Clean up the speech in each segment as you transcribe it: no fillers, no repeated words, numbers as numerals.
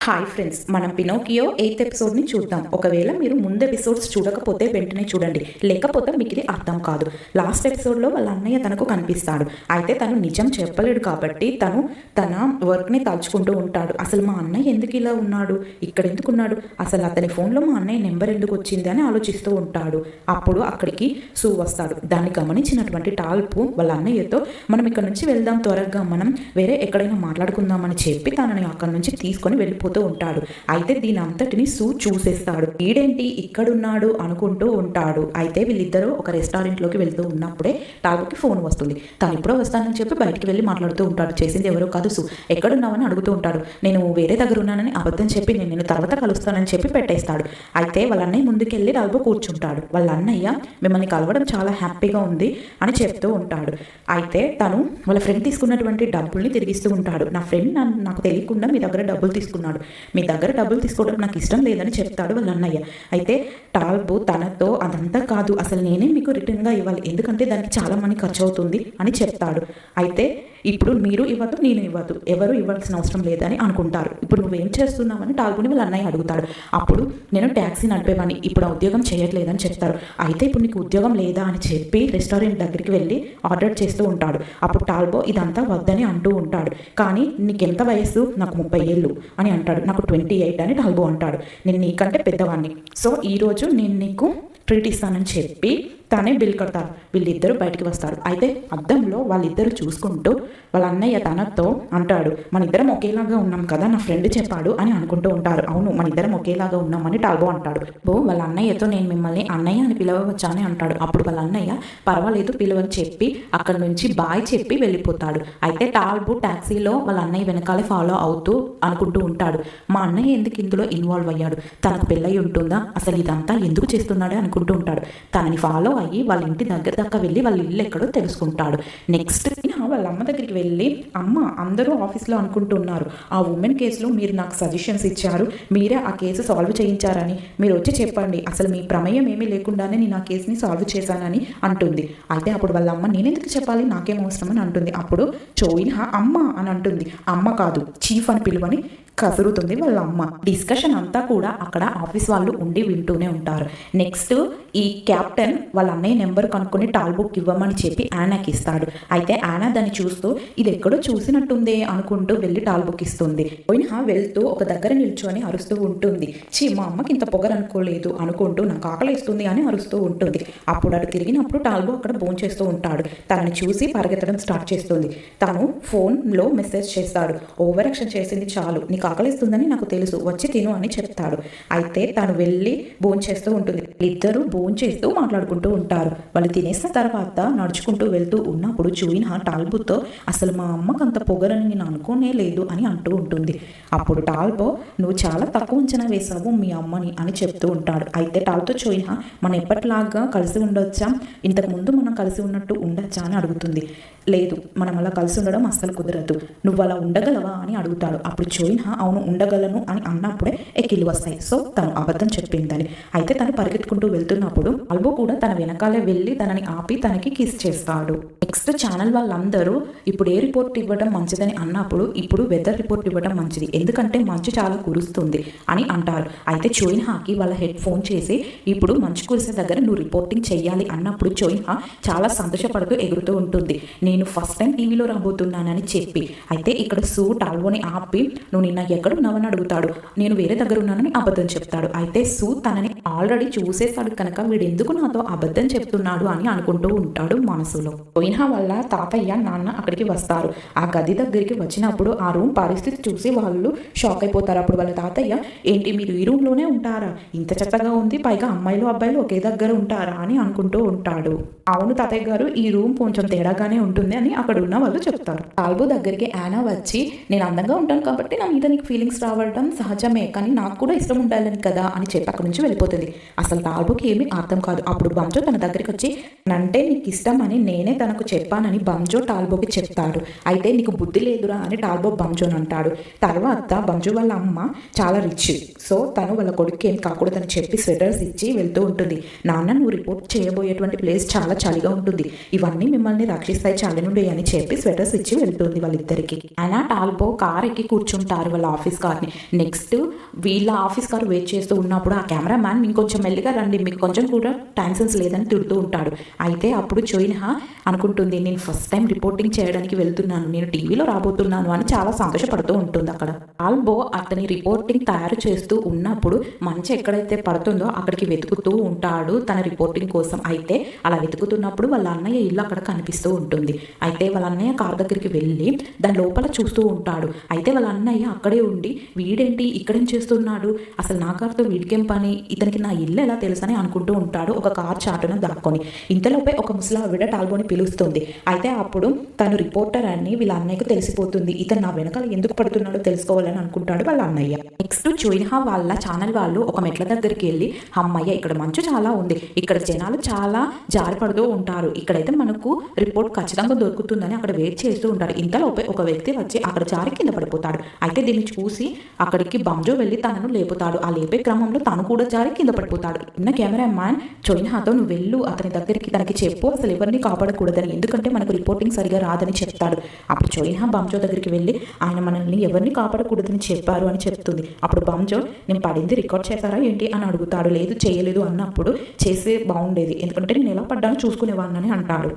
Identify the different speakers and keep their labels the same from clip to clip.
Speaker 1: Hi friends, మనం Pinocchio 8th ఎపిసోడ్ని చూద్దాం. ఒకవేళ మీరు ముందు ఎపిసోడ్స్ చూడకపోతే వెంటనే చూడండి, లేకపోతే మీకు ఇది అర్థం కాదు. లాస్ట్ ఎపిసోడ్లో వాళ్ళ అన్నయ్య తనకు కనిపిస్తాడు. అయితే తను నిజం చెప్పలేడు కాబట్టి తను తన వర్క్ని తలుచుకుంటూ ఉంటాడు. అసలు మా అన్నయ్య ఎందుకు ఇలా ఉన్నాడు, ఇక్కడ ఎందుకు ఉన్నాడు, అసలు అతని ఫోన్లో మా అన్నయ్య నెంబర్ ఎందుకు వచ్చింది అని ఆలోచిస్తూ ఉంటాడు. అప్పుడు అక్కడికి సూ వస్తాడు. దాన్ని గమనించినటువంటి టాల్పు వాళ్ళ అన్నయ్యతో మనం ఇక్కడ నుంచి వెళ్దాం, త్వరగా మనం వేరే ఎక్కడైనా మాట్లాడుకుందామని చెప్పి తనని అక్కడి నుంచి తీసుకొని వెళ్ళిపోతూ ఉంటాడు. అయితే దీని అంతటిని సూ చూసేస్తాడు. వీడేంటి ఇక్కడున్నాడు అనుకుంటూ ఉంటాడు. అయితే వీళ్ళిద్దరూ ఒక రెస్టారెంట్లోకి వెళ్తూ ఉన్నప్పుడే టాల్పుకి ఫోన్ వస్తుంది. తను ఎప్పుడో వస్తానని చెప్పి బయటికి వెళ్ళి మాట్లాడుతూ ఉంటాడు. చేసింది ఎవరో కాదు, సూ. ఎక్కడున్నావని అడుగుతూ ఉంటాడు. నేను వేరే దగ్గర ఉన్నానని అబద్ధం చెప్పి నేను తర్వాత కలుస్తానని చెప్పి పెట్టేస్తాడు. అయితే వాళ్ళ అన్నయ్య ముందుకెళ్ళి టాల్పు కూర్చుంటాడు. వాళ్ళ అన్నయ్య మిమ్మల్ని కలవడం చాలా హ్యాపీగా ఉంది అని చెప్తూ ఉంటాడు. అయితే తను వాళ్ళ ఫ్రెండ్ తీసుకున్నటువంటి డబ్బుల్ని తిరిగిస్తూ ఉంటాడు. నా ఫ్రెండ్ నాకు తెలియకుండా మీ దగ్గర డబ్బులు తీసుకున్నాడు, మీ దగ్గర డబ్బులు తీసుకోవడం నాకు ఇష్టం లేదని చెప్తాడు వాళ్ళ అన్నయ్య. అయితే టాల్పు తనతో అదంతా కాదు, అసలు నేనే మీకు రిటర్న్గా ఇవ్వాలి, ఎందుకంటే దానికి చాలా మనీ ఖర్చు అవుతుంది అని చెప్తాడు. అయితే ఇప్పుడు మీరు ఇవ్వదు, నేను ఇవ్వదు, ఎవరు ఇవ్వాల్సిన అవసరం లేదని అనుకుంటారు. ఇప్పుడు నువ్వేం చేస్తున్నావని టాల్పుని వాళ్ళ అన్నయ్య అడుగుతాడు. అప్పుడు నేను ట్యాక్సీ నడిపేవాని, ఇప్పుడు ఉద్యోగం చేయట్లేదని చెప్తారు. అయితే ఇప్పుడు నీకు ఉద్యోగం లేదా అని చెప్పి రెస్టారెంట్ దగ్గరికి వెళ్ళి ఆర్డర్ చేస్తూ ఉంటాడు. అప్పుడు టాల్బో ఇదంతా వద్దని అంటూ ఉంటాడు. కానీ నీకెంత వయస్సు, నాకు 30 ఏళ్ళు అని అంటాడు. నాకు 28 అని టాల్బో అంటాడు. నేను నీకంటే పెద్దవాడిని, సో ఈరోజు నేను నీకు ట్రీట్ ఇస్తానని చెప్పి తనే బిల్ కడతారు. వీళ్ళిద్దరూ బయటికి వస్తారు. అయితే అద్దంలో వాళ్ళిద్దరూ చూసుకుంటూ వాళ్ళ అన్నయ్య తనతో అంటాడు, మన ఇద్దరం ఒకేలాగా ఉన్నాం కదా, నా ఫ్రెండ్ చెప్పాడు అని అనుకుంటూ ఉంటారు. అవును, మన ఇద్దరం ఒకేలాగా ఉన్నామని టాల్బో అంటాడు. వాళ్ళ అన్నయ్యతో నేను మిమ్మల్ని అన్నయ్య అని పిలవచ్చా అని అంటాడు. అప్పుడు వాళ్ళ అన్నయ్య పర్వాలేదు పిలువని చెప్పి అక్కడి నుంచి బాయ్ చెప్పి వెళ్ళిపోతాడు. అయితే టాల్బో టాక్సీలో వాళ్ళ అన్నయ్య వెనకాలే ఫాలో అవుతూ అనుకుంటూ ఉంటాడు, మా అన్నయ్య ఎందుకు ఇందులో ఇన్వాల్వ్ అయ్యాడు, తనకు పెళ్ళయి ఉంటుందా, అసలు ఇదంతా ఎందుకు చేస్తున్నాడు అనుకుంటూ ఉంటాడు. తనని ఫాలో అయ్యి వాళ్ళ ఇంటి దగ్గర దాకా వెళ్ళి వాళ్ళ ఇల్లు ఎక్కడో తెలుసుకుంటాడు. నెక్స్ట్ వాళ్ళ అమ్మ దగ్గరికి వెళ్ళి, అమ్మ అందరూ ఆఫీస్లో అనుకుంటున్నారు ఆ ఉమెన్ కేసులో మీరు నాకు సజెషన్స్ ఇచ్చారు, మీరే ఆ కేసు సాల్వ్ చేయించారని, మీరు వచ్చి చెప్పండి, అసలు మీ ప్రమేయం ఏమీ లేకుండానే నేను ఆ కేసుని సాల్వ్ చేశానని అంటుంది. అయితే అప్పుడు వాళ్ళ అమ్మ నేనెందుకు చెప్పాలి, నాకేం అవసరం అని అంటుంది. అప్పుడు చోయిన్ అమ్మ అని అంటుంది. అమ్మ కాదు, చీఫ్ అని పిలువని కసురుతుంది వాళ్ళ అమ్మ. డిస్కషన్ అంతా కూడా అక్కడ ఆఫీస్ వాళ్ళు ఉండి వింటూనే ఉంటారు. నెక్స్ట్ ఈ క్యాప్టెన్ వాళ్ళ అన్నయ్య నెంబర్ కనుక్కొని టాల్బుక్ ఇవ్వమని చెప్పి యానాకి ఇస్తాడు. అయితే యానా దాన్ని చూస్తూ ఇది ఎక్కడో చూసినట్టుందే అనుకుంటూ వెళ్ళి టాల్బుక్ ఇస్తుంది. పోయినా వెళ్తూ ఒక దగ్గర నిల్చొని అరుస్తూ ఉంటుంది, మా అమ్మకి ఇంత పొగరు అనుకోలేదు అనుకుంటూ నాకు ఆకలిస్తుంది అని అరుస్తూ ఉంటుంది. అప్పుడు అటు తిరిగినప్పుడు టాల్బో అక్కడ ఫోన్ చేస్తూ ఉంటాడు. తనని చూసి పరిగెత్తడం స్టార్ట్ చేస్తుంది. తను ఫోన్లో మెసేజ్ చేస్తాడు, ఓవర్ యాక్షన్ చేసింది చాలు, నీకు ఆకలిస్తుందని నాకు తెలుసు, వచ్చి తిను అని చెప్తాడు. అయితే తను వెళ్ళి భోంచేస్తూ ఉంటుంది. ఇద్దరు భోంచేస్తూ మాట్లాడుకుంటూ ఉంటారు. వాళ్ళు తినేసిన తర్వాత నడుచుకుంటూ వెళ్తూ ఉన్నప్పుడు చూయిన్ టాల్బోతో అసలు మా అమ్మకు అంత పొగరని నేను అనుకోనే లేదు అని అంటూ ఉంటుంది. అప్పుడు టాల్బో నువ్వు చాలా తక్కువ అంచనా వేసావు మీ అమ్మని అని చెప్తూ ఉంటాడు. అయితే టాల్తో చూయిన్ మనం ఎప్పటిలాగా కలిసి ఉండొచ్చా, ఇంతకుముందు మనం కలిసి ఉన్నట్టు ఉండొచ్చా అని అడుగుతుంది. లేదు, మనం అలా కలిసి ఉండడం అస్సలు కుదరదు, నువ్వు అలా ఉండగలవా అని అడుగుతాడు. అప్పుడు చూయిన్ అవును ఉండగలను అని అన్నప్పుడే ఎక్కిళ్ళు వస్తాయి, సో తను అబద్ధం చెప్పిందని. అయితే తను పరిగెత్తుకుంటూ వెళ్తున్నప్పుడు అల్బో కూడా తన వెనకాలే వెళ్ళి తనని ఆపి తనకి కిస్ చేస్తాడు. నెక్స్ట్ ఛానల్ వాళ్ళందరూ ఇప్పుడు ఏ రిపోర్ట్ ఇవ్వడం మంచిదని అన్నప్పుడు ఇప్పుడు వెదర్ రిపోర్ట్ ఇవ్వడం మంచిది, ఎందుకంటే మంచు చాలా కురుస్తుంది అని అంటారు. అయితే చోయిన్ హాకి వాళ్ళ హెడ్ ఫోన్ చేసి ఇప్పుడు మంచు కురిసే దగ్గర నువ్వు రిపోర్టింగ్ చెయ్యాలి అన్నప్పుడు చోయిన్ హా చాలా సంతోషపడుతూ ఎగురుతూ ఉంటుంది, నేను ఫస్ట్ టైం టీవీలో రాబోతున్నానని చెప్పి. అయితే ఇక్కడ సూ టాల్బోని ఆపి నువ్వు నిన్న ఎక్కడున్నావని అడుగుతాడు. నేను వేరే దగ్గర ఉన్నానని అబద్ధం చెప్తాడు. అయితే సూ తనని ఆల్రెడీ చూసేస్తాడు కనుక వీడెందుకు నాతో అబద్ధం చెప్తున్నాడు అని అనుకుంటూ ఉంటాడు మనసులో. పోయినా వాళ్ళ తాతయ్య నాన్న అక్కడికి వస్తారు. ఆ గది దగ్గరికి వచ్చినప్పుడు ఆ రూమ్ పరిస్థితి చూసి వాళ్ళు షాక్ అయిపోతారు. అప్పుడు వాళ్ళ తాతయ్య ఏంటి మీరు ఈ రూమ్లోనే ఉంటారా, ఇంత చెత్తగా ఉంది, పైగా అమ్మాయిలు అబ్బాయిలు ఒకే దగ్గర ఉంటారా అని అనుకుంటూ ఉంటాడు. అవును తాతయ్య గారు, ఈ రూమ్ కొంచెం తేడాగానే ఉంటుంది అని అక్కడ ఉన్న వాళ్ళు చెప్తారు. టాల్బో దగ్గరికి యానా వచ్చి నేను అందంగా ఉంటాను కాబట్టి నా మీద నీకు ఫీలింగ్స్ రావడం సహజమే, కానీ నాకు కూడా ఇష్టం ఉండాలని కదా అని చెప్పి అక్కడి నుంచి వెళ్ళిపోతుంది. అసలు టాల్బోకి ఏమీ అర్థం కాదు. అప్పుడు బంజో తన దగ్గరికి వచ్చి నంటే నీకు ఇష్టం అని నేనే తనకు చెప్పానని బంజో టాల్బోకి చెప్తాడు. అయితే నీకు బుద్ధి లేదురా అని టాల్బో బంజోని అంటాడు. తర్వాత బంజో వాళ్ళ అమ్మ చాలా రిచ్, సో తను వాళ్ళ కొడుకు ఏం కాకూడదని చెప్పి స్వెటర్స్ ఇచ్చి వెళ్తూ ఉంటుంది. నాన్న నువ్వు రిపోర్ట్ చేయబోయేటువంటి ప్లేస్ చాలా చాలా చలిగా ఉంటుంది, ఇవన్నీ మిమ్మల్ని రక్షిస్తాయి చలి నుండి అని చెప్పి స్వెటర్స్ ఇచ్చి వెళ్తుంది వాళ్ళిద్దరికి. అయినా టాల్బో కార్ ఎక్కి కూర్చుంటారు వాళ్ళ ఆఫీస్ కార్ని. నెక్స్ట్ వీళ్ళ ఆఫీస్ కార్ వెయిట్ చేస్తూ ఉన్నప్పుడు ఆ కెమెరా మ్యాన్ ఇంకొంచెం మెల్లిగా రండి, మీకు కొంచెం కూడా టైం సెన్స్ లేదని తిడుతూ ఉంటాడు. అయితే అప్పుడు చోయిన్హా అనుకుంటుంది, నేను ఫస్ట్ టైం రిపోర్టింగ్ చేయడానికి వెళ్తున్నాను, నేను టీవీలో రాబోతున్నాను అని చాలా సంతోషపడుతూ ఉంటుంది. అక్కడ టాల్బో అతని రిపోర్టింగ్ తయారు చేస్తూ ఉన్నప్పుడు మంచు ఎక్కడైతే పడుతుందో అక్కడికి వెతుకుతూ ఉంటాడు తన రిపోర్టింగ్ కోసం. అయితే అలా వెతుకుతున్నప్పుడు వాళ్ళ అన్నయ్య ఇల్లు అక్కడ కనిపిస్తూ ఉంటుంది. అయితే వాళ్ళ అన్నయ్య కార్ దగ్గరికి వెళ్ళి దాని లోపల చూస్తూ ఉంటాడు. అయితే వాళ్ళ అన్నయ్య అక్కడే ఉండి, వీడేంటి ఇక్కడేం చేస్తున్నాడు, అసలు నా కార్తో వీడికేం పని, ఇతనికి నా ఇల్లు ఎలా తెలుసని అనుకుంటూ ఉంటాడు ఒక కార్ చాటున దాక్కొని. ఇంతలోపే ఒక ముసలావిడ టాల్బోని పిలుస్తుంది. అయితే అప్పుడు తను రిపోర్టర్ అని వీళ్ళ అన్నయ్యకు తెలిసిపోతుంది. ఇతను నా వెనకాల ఎందుకు పడుతున్నాడో తెలుసుకోవాలని అనుకుంటాడు వాళ్ళ అన్నయ్య. నెక్స్ట్ చోయిన్హా వాళ్ళ ఛానల్ వాళ్ళు ఒక మెట్ల దగ్గరికి వెళ్ళి, అమ్మయ్య ఇక్కడ మంచు చాలా ఉంది, ఇక్కడ జనాలు చాలా జారిపడుతూ ఉంటారు, ఇక్కడైతే మనకు రిపోర్ట్ ఖచ్చితంగా దొరుకుతుందని అక్కడ వెయిట్ చేస్తూ ఉంటారు. ఇంతలోపే ఒక వ్యక్తి వచ్చి అక్కడ జారి కింద పడిపోతాడు. అయితే దీన్ని చూసి అక్కడికి బంజో వెళ్ళి తనను లేపుతాడు. ఆ లేపే క్రమంలో తను కూడా జారి కింద పడిపోతాడు. ఉన్న కెమెరా మ్యాన్ చోయిన్హాతో నువ్వు వెళ్ళు అతని దగ్గరికి, తనకి చెప్పు అసలు ఎవరిని కాపాడకూడదని, ఎందుకంటే మనకు రిపోర్టింగ్ సరిగా రాదని చెప్తాడు. అప్పుడు చోయిన్హా బంజో దగ్గరికి వెళ్ళి ఆయన మనల్ని ఎవరిని కాపాడకూడదని చెప్పారు అని చెప్తుంది. అప్పుడు బంజో నేను పడింది రికార్డ్ చేశారా ఏంటి అని అడుగుతాడు. లేదు చేయలేదు అన్నప్పుడు చేస్తే బాగుండేది, ఎందుకంటే నేను ఎలా పడ్డాను చూసుకునేవాడిని అంటాడు.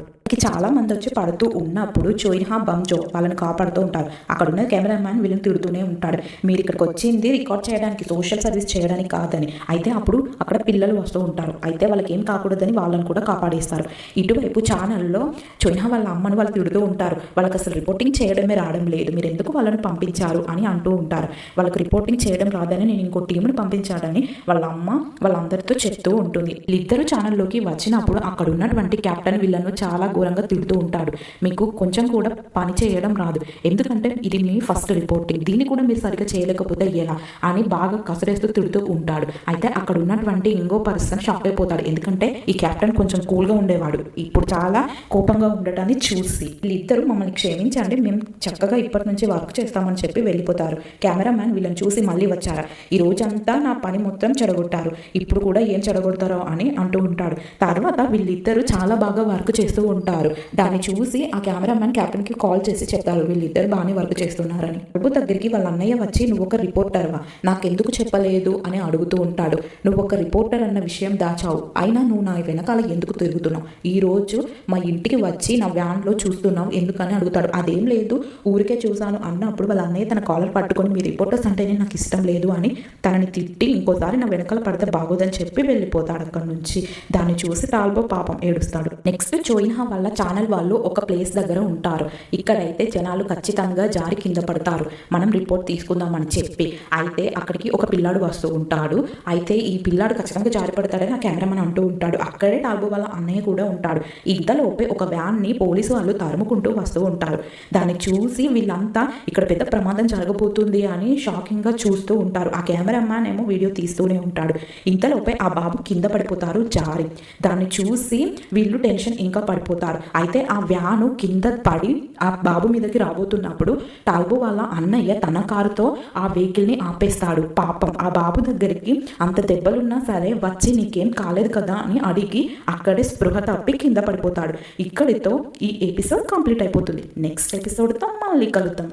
Speaker 1: చాలా మంది వచ్చి పడుతూ ఉన్నప్పుడు చోయిన్హా బంజో వాళ్ళని కాపాడుతూ ఉంటారు. అక్కడ ఉన్న కెమెరా మ్యాన్ వీళ్ళని తిడుతూనే ఉంటాడు, మీరు ఇక్కడికి వచ్చింది రికార్డ్ చేయడానికి, సోషల్ సర్వీస్ చేయడానికి కాదని. అయితే అప్పుడు అక్కడ పిల్లలు వస్తూ ఉంటారు. అయితే వాళ్ళకి ఏం కాకూడదని వాళ్ళని కూడా కాపాడేస్తారు. ఇటువైపు ఛానల్లో చోయిన్హా వాళ్ళ అమ్మను వాళ్ళు తిడుతూ ఉంటారు, వాళ్ళకి అసలు రిపోర్టింగ్ చేయడమే రావడం లేదు, మీరు ఎందుకు వాళ్ళని పంపించారు అని అంటూ ఉంటారు. వాళ్ళకి రిపోర్టింగ్ చేయడం రాదని నేను ఇంకో టీంని పంపించాడని వాళ్ళ అమ్మ వాళ్ళందరితో చెప్తూ ఉంటుంది. వీళ్ళిద్దరూ ఛానల్లోకి వచ్చినప్పుడు అక్కడ ఉన్నటువంటి కెప్టెన్ వీళ్ళను చాలా ఘోరంగా తిడుతూ ఉంటాడు, మీకు కొంచెం కూడా పని చేయడం రాదు, ఎందుకంటే ఇది మీ ఫస్ట్ రిపోర్టింగ్, దీన్ని కూడా మీరు సరిగ్గా చేయలేకపోతే ఎలా అని బాగా కసరేస్తూ తిడుతూ ఉంటాడు. అయితే అక్కడ ఉన్నటువంటి ఇంకో పర్సన్ షాక్ అయిపోతాడు, ఎందుకంటే ఈ కెప్టెన్ కొంచెం కూల్గా ఉండేవాడు, ఇప్పుడు చాలా కోపంగా ఉండటాన్ని చూసి వీళ్ళిద్దరూ మమ్మల్ని క్షమించండి, మేము చక్కగా ఇప్పటి నుంచి వర్క్ చేస్తామని చెప్పి వెళ్ళిపోతారు. కెమెరా మ్యాన్ వీళ్ళని చూసి మళ్ళీ వచ్చారా, ఈ రోజంతా నా పని మొత్తం చెడగొట్టారు, ఇప్పుడు కూడా ఏం చెడగొడతారో అని అంటూ ఉంటాడు. తర్వాత వీళ్ళిద్దరూ చాలా బాగా వర్క్ చేస్తూ ఉంటారు. దాన్ని చూసి ఆ కెమెరా మ్యాన్ కెప్టెన్ కి కాల్ చేసి చెప్తారు, వీళ్ళిద్దరు బాగానే వర్క్ చేస్తున్నారని. అడుగు దగ్గరికి వాళ్ళ అన్నయ్య వచ్చి, నువ్వు ఒక రిపోర్టర్వా, నాకెందుకు చెప్పలేదు అని అడుగుతూ ఉంటాడు. నువ్వు ఒక రిపోర్టర్ అన్న విషయం దాచావు, అయినా నువ్వు నా వెనకాల ఎందుకు తిరుగుతున్నావు, ఈ రోజు మా ఇంటికి వచ్చి నా వ్యాన్లో చూస్తున్నావు ఎందుకని అడుగుతాడు. అదేం లేదు ఊరికే చూశాను అన్నప్పుడు వాళ్ళ అన్నయ్య తన కాలర్ పట్టుకొని, మీ రిపోర్టర్స్ అంటేనే నాకు ఇష్టం లేదు అని తనని తిట్టి ఇంకోసారి నా వెనకాల పడితే బాగోదని చెప్పి వెళ్ళిపోతాడు అక్కడి నుంచి. దాన్ని చూసి టాల్బో పాపం ఏడుస్తాడు. నెక్స్ట్ చోయిన్హా వాళ్ళ ఛానల్ వాళ్ళు ఒక ప్లేస్ దగ్గర ఉంటారు. ఇక్కడైతే జనాలు ఖచ్చితంగా జారి కింద పడతారు, మనం రిపోర్ట్ తీసుకుందామని చెప్పి. అయితే అక్కడికి ఒక పిల్లాడు వస్తూ ఉంటాడు. అయితే ఈ పిల్లాడు ఖచ్చితంగా జారి పడతాడని ఆ కెమెరామన్ అంటూ ఉంటాడు. అక్కడే టాల్బో వాళ్ళ అన్నయ్య కూడా ఉంటాడు. ఇంతలోపే ఒక వ్యాన్ ని పోలీసు వాళ్ళు తరుముకుంటూ వస్తూ ఉంటారు. దాన్ని చూసి వీళ్ళంతా ఇక్కడ పెద్ద ప్రమాదం జరగబోతుంది అని షాకింగ్ గా చూస్తూ ఉంటారు. ఆ కెమెరామ్యాన్ ఏమో వీడియో తీస్తూనే ఉంటాడు. ఇంతలోపే ఆ బాబు కింద పడిపోతారు జారి. దాన్ని చూసి వీళ్ళు టెన్షన్ ఇంకా పడిపోతారు. అయితే ఆ వ్యాను కింద పడి ఆ బాబు మీదకి రాబోతున్నప్పుడు టాల్బో వాళ్ళ అన్నయ్య తన కారుతో ఆ వెహికల్ ని ఆపేస్తాడు. పాపం ఆ బాబు దగ్గరికి అంత దెబ్బలున్నా సరే వచ్చి నీకేం కాలేదు కదా అని అడిగి అక్కడే స్పృహ తప్పి కింద పడిపోతాడు. ఇక్కడితో ఈ ఎపిసోడ్ కంప్లీట్ అయిపోతుంది. నెక్స్ట్ ఎపిసోడ్తో మళ్ళీ కలుద్దాం.